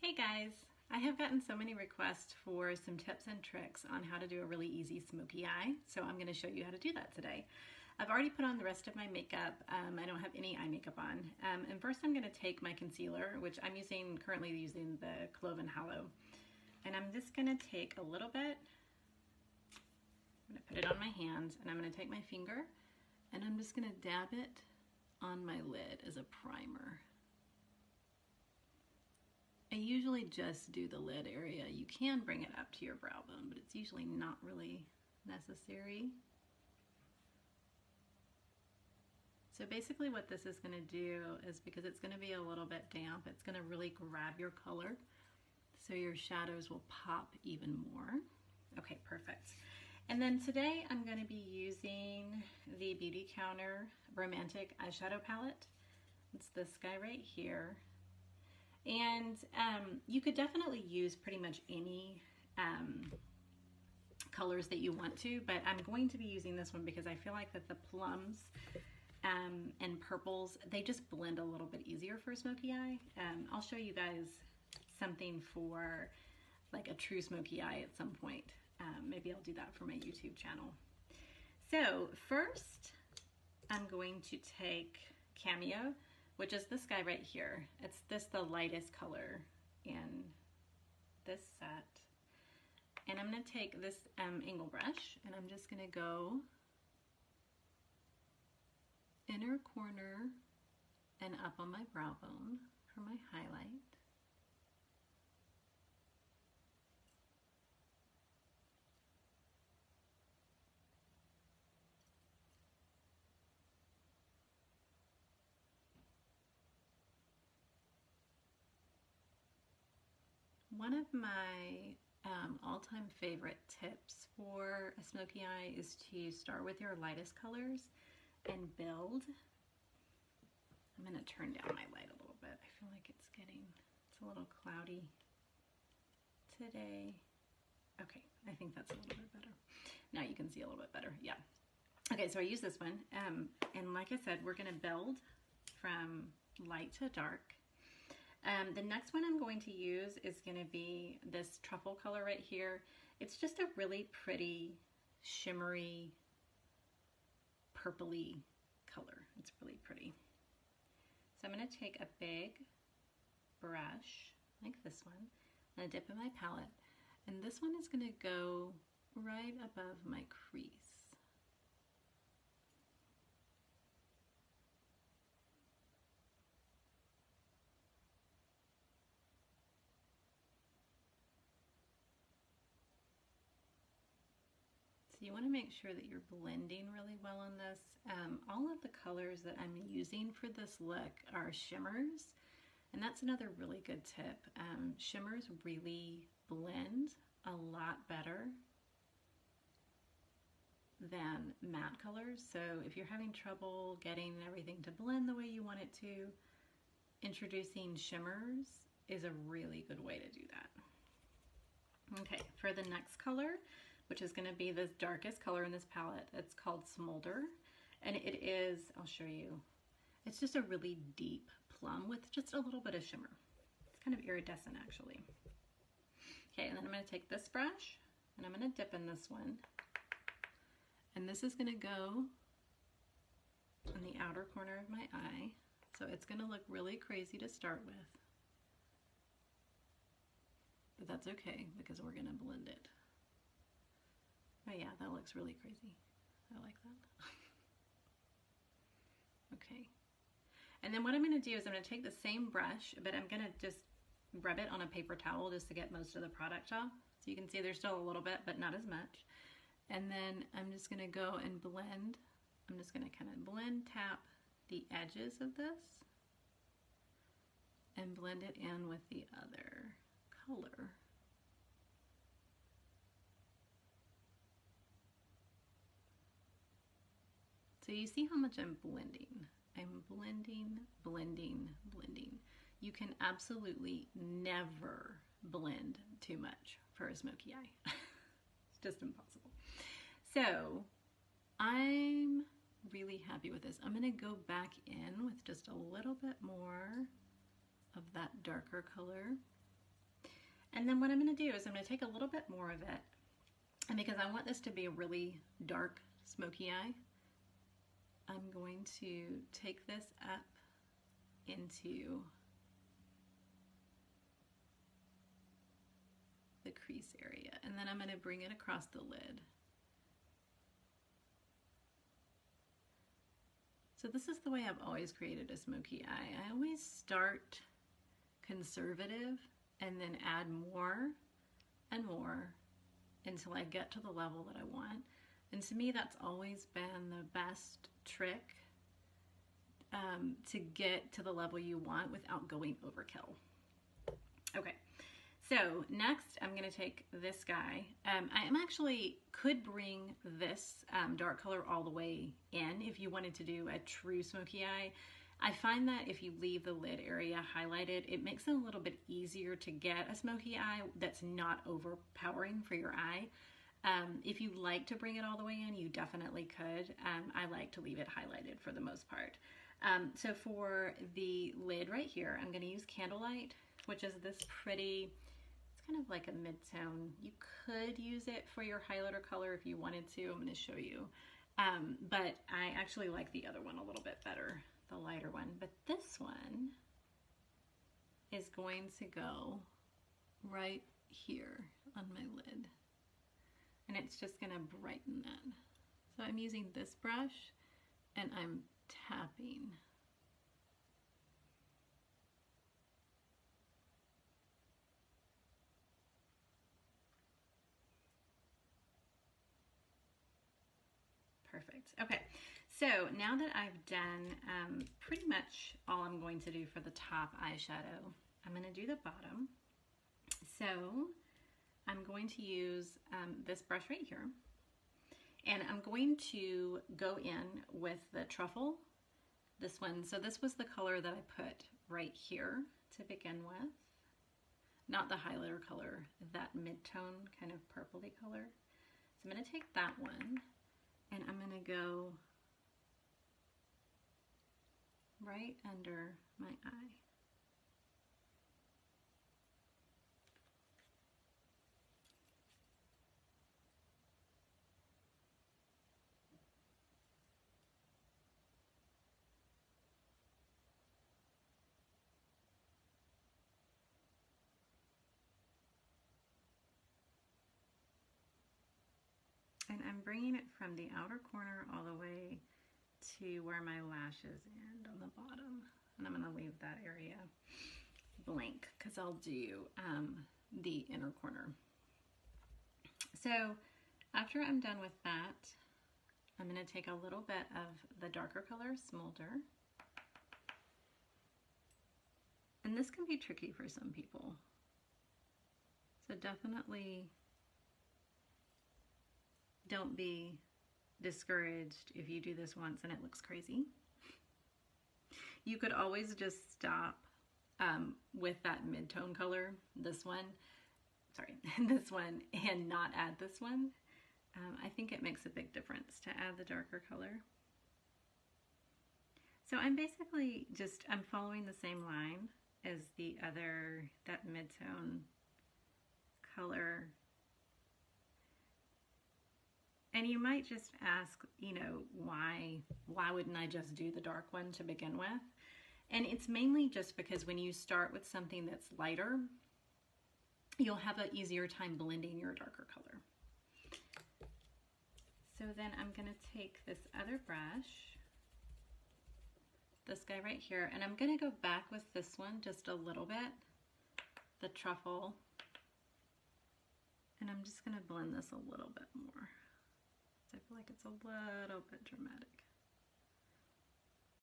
Hey guys, I have gotten so many requests for some tips and tricks on how to do a really easy smoky eye, so I'm going to show you how to do that today. I've already put on the rest of my makeup. I don't have any eye makeup on. And first I'm going to take my concealer, which I'm currently using the Clove Hallow. And I'm just going to take a little bit, I'm going to put it on my hand, and I'm going to take my finger, and I'm just going to dab it on my lid as a primer. I usually just do the lid area. You can bring it up to your brow bone, but it's usually not really necessary. So basically what this is going to do is, because it's going to be a little bit damp, it's going to really grab your color so your shadows will pop even more. Okay, perfect. And then today I'm going to be using the Beautycounter Romantic Eyeshadow Palette. It's this guy right here. And you could definitely use pretty much any colors that you want to, but I'm going to be using this one because I feel like that the plums and purples, they just blend a little bit easier for a smoky eye. I'll show you guys something for like a true smoky eye at some point. Maybe I'll do that for my YouTube channel. So first, I'm going to take Cameo, which is this guy right here. It's the lightest color in this set. And I'm gonna take this angle brush, and I'm just gonna go inner corner and up on my brow bone for my highlight. One of my all-time favorite tips for a smoky eye is to start with your lightest colors and build. I'm going to turn down my light a little bit. I feel like it's a little cloudy today. Okay, I think that's a little bit better. Now you can see a little bit better, yeah. Okay, so I use this one, and like I said, we're going to build from light to dark. The next one I'm going to use is going to be this Truffle color right here. It's just a really pretty, shimmery, purpley color. It's really pretty. So I'm going to take a big brush, like this one, and I dip in my palette. And this one is going to go right above my crease. So you want to make sure that you're blending really well on this. All of the colors that I'm using for this look are shimmers, and that's another really good tip. Shimmers really blend a lot better than matte colors. So if you're having trouble getting everything to blend the way you want it to, introducing shimmers is a really good way to do that. Okay, for the next color, which is going to be the darkest color in this palette. It's called Smolder, and it is, I'll show you, it's just a really deep plum with just a little bit of shimmer. It's kind of iridescent actually. Okay, and then I'm going to take this brush, and I'm going to dip in this one, and this is going to go on the outer corner of my eye, so it's going to look really crazy to start with, but that's okay because we're going to blend it. Oh yeah, that looks really crazy. I like that. Okay. And then what I'm going to do is I'm going to take the same brush, but I'm going to just rub it on a paper towel just to get most of the product off. So you can see there's still a little bit, but not as much. And then I'm just going to go and blend. I'm just going to kind of blend, tap the edges of this and blend it in with the other color. So you see how much I'm blending. I'm blending, blending, blending. You can absolutely never blend too much for a smoky eye. It's just impossible. So I'm really happy with this. I'm going to go back in with just a little bit more of that darker color. And then what I'm going to do is I'm going to take a little bit more of it, and because I want this to be a really dark smoky eye, I'm going to take this up into the crease area, and then I'm going to bring it across the lid. So this is the way I've always created a smoky eye. I always start conservative and then add more and more until I get to the level that I want. And to me, that's always been the best trick to get to the level you want without going overkill. Okay, so next I'm going to take this guy. I could bring this dark color all the way in if you wanted to do a true smoky eye. I find that if you leave the lid area highlighted, it makes it a little bit easier to get a smoky eye that's not overpowering for your eye. If you like to bring it all the way in, you definitely could. I like to leave it highlighted for the most part. So for the lid right here, I'm going to use Candlelit, which is this pretty, it's kind of like a mid-tone. You could use it for your highlighter color if you wanted to. I'm going to show you. But I actually like the other one a little bit better, the lighter one. But this one is going to go right here on my lid. And it's just going to brighten that. So I'm using this brush and I'm tapping. Perfect. Okay, so now that I've done pretty much all I'm going to do for the top eyeshadow, I'm going to do the bottom. So I'm going to use this brush right here, and I'm going to go in with the Truffle, this one. So this was the color that I put right here to begin with, not the highlighter color, that mid-tone kind of purpley color. So I'm going to take that one, and I'm going to go right under my eye. And I'm bringing it from the outer corner all the way to where my lashes end on the bottom. And I'm going to leave that area blank because I'll do the inner corner. So after I'm done with that, I'm going to take a little bit of the darker color, Smolder. And this can be tricky for some people. So definitely don't be discouraged if you do this once and it looks crazy. You could always just stop with that mid-tone color, this one, and not add this one. I think it makes a big difference to add the darker color. So I'm basically I'm following the same line as the other, that mid-tone color. And you might just ask, you know, why wouldn't I just do the dark one to begin with? And it's mainly just because when you start with something that's lighter, you'll have an easier time blending your darker color. So then I'm going to take this other brush, this guy right here, and I'm going to go back with this one just a little bit, the Truffle, and I'm just going to blend this a little bit more. I feel like it's a little bit dramatic.